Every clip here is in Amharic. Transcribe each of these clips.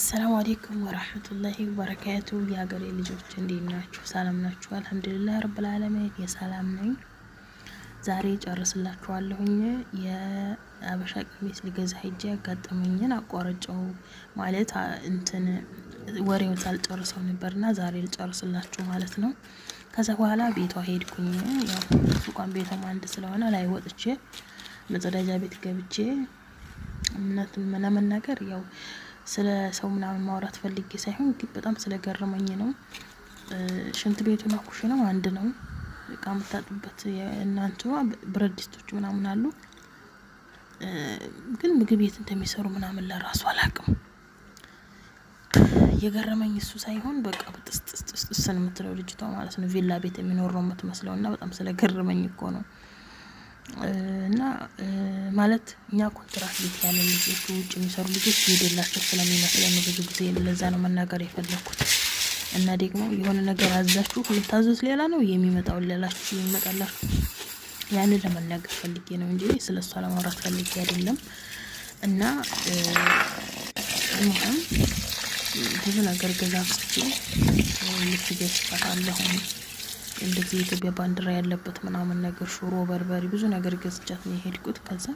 السلام عليكم ورحمة الله وبركاته يا قري ልጆች እንዴት ናችሁ? ሰላም ናችሁ? አልহামዱሊላህ ረብል ዓለሚን የሰላም ነኝ። ዛሬ ጨርስላችኋለሁኝ የአበሻ ቀሚስ ልገዛ ሄጄ ያጋጠመኝን አቋርጬው ማለት እንትን ወሬውን ሳልጨርሰው ነበርና ዛሬ ልጨርስላችሁ ማለት ነው። ከዛ በኋላ ቤቷ ሄድኩኝ። ያው ሱቋን ቤቷም አንድ ስለሆነ ላይ ወጥቼ መጸዳጃ ቤት ገብቼ ለመናገር ያው ስለ ሰው ምናምን ማውራት ፈልጌ ሳይሆን ግን በጣም ስለገረመኝ ነው። ሽንት ቤቱና ኩሽናው አንድ ነው። እቃ የምታጥቡበት እናንተ ብረት ድስቶች ምናምን አሉ። ግን ምግብ ቤት እንደሚሰሩ ምናምን ለራሱ አላውቅም። የገረመኝ እሱ ሳይሆን በቃ በጥስጥስ የምትለው ልጅቷ ማለት ነው ቪላ ቤት የሚኖር ነው የምትመስለውና በጣም ስለገረመኝ እኮ ነው። እና ማለት እኛ ኮንትራት ቤት ያለን ልጆች ውጭ የሚሰሩ ልጆች ይደላቸው ስለሚመስለን ብዙ ጊዜ ለዛ ነው መናገር የፈለኩት። እና ደግሞ የሆነ ነገር አዛችሁ ልታዘዝ ሌላ ነው የሚመጣው ሌላችሁ ይመጣላችሁ። ያን ለመናገር ፈልጌ ነው እንጂ ስለሷ ለማውራት ፈልጌ አይደለም። እና ብዙ ነገር ገዛዝቼ ልትገዝፋለሁ እንደዚህ የኢትዮጵያ ባንዲራ ያለበት ምናምን ነገር ሽሮ በርበሬ ብዙ ነገር ገዝቻት ነው የሄድኩት። ከዛ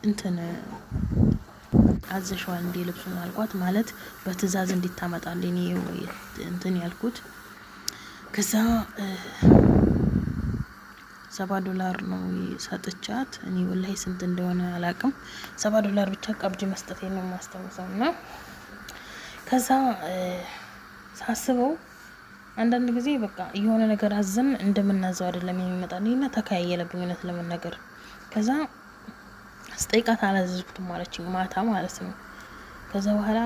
እንትን አዘሽዋል እንደ ልብሱን አልኳት ማለት በትዕዛዝ እንዲታመጣልኝ ነው እንትን ያልኩት። ከዛ $7 ነው ሰጥቻት እኔ ወላሂ ስንት እንደሆነ አላውቅም። $7 ብቻ ቀብጅ መስጠቴን ነው የማስታውሰው። እና ከዛ ሳስበው አንዳንድ ጊዜ በቃ የሆነ ነገር አዘን እንደምናዘው አይደለም የሚመጣልኝና ተካያየለብኝ እውነት ለመናገር። ከዛ ስጠይቃት አላዘዝኩትም ማለችኝ ማታ ማለት ነው። ከዛ በኋላ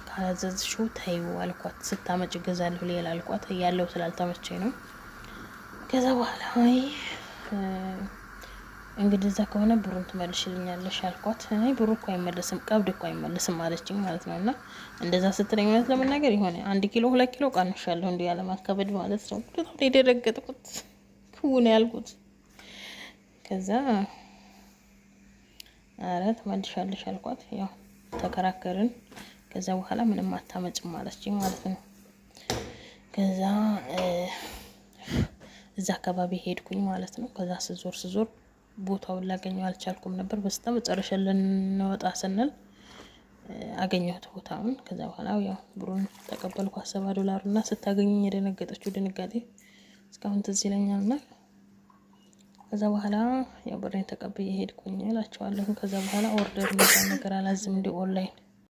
ካላዘዝሽው ተይው አልኳት። ስታመጭ ገዛለሁ ሌላ አልኳት ያለው ስላልተመቸኝ ነው። ከዛ በኋላ እንግዲህ እዛ ከሆነ ብሩን ትመልሽልኛለሽ አልኳት። ብሩ እኮ አይመለስም ቀብድ እኮ አይመለስም ማለችኝ ማለት ነውና እንደዛ ስትለኝ እውነት ለመናገር ይሆነ 1 ኪሎ 2 ኪሎ ቀንሻለሁ እንዴ ያለ ማከበድ ማለት ነው። በጣም የደረገጥኩት ኩን ያልኩት። ከዛ አረ ትመልሻለሽ አልኳት። ያው ተከራከርን። ከዛ በኋላ ምንም አታመጭም ማለችኝ ማለት ነው። ከዛ እዛ አካባቢ ሄድኩኝ ማለት ነው። ከዛ ስዞር ቦታውን ላገኘው አልቻልኩም ነበር። በስተመጨረሻ ልንወጣ ስንል አገኘሁት ቦታውን። ከዛ በኋላ ያው ብሩን ተቀበልኩ $7 እና ስታገኘኝ የደነገጠችው ድንጋጤ እስካሁን ትዝ ይለኛልና ከዛ በኋላ ያው ብሬን ተቀብዬ ሄድኩኝ እላቸዋለሁ። ከዛ በኋላ ኦርደር የሚባል ነገር አላዝም እንደ ኦንላይን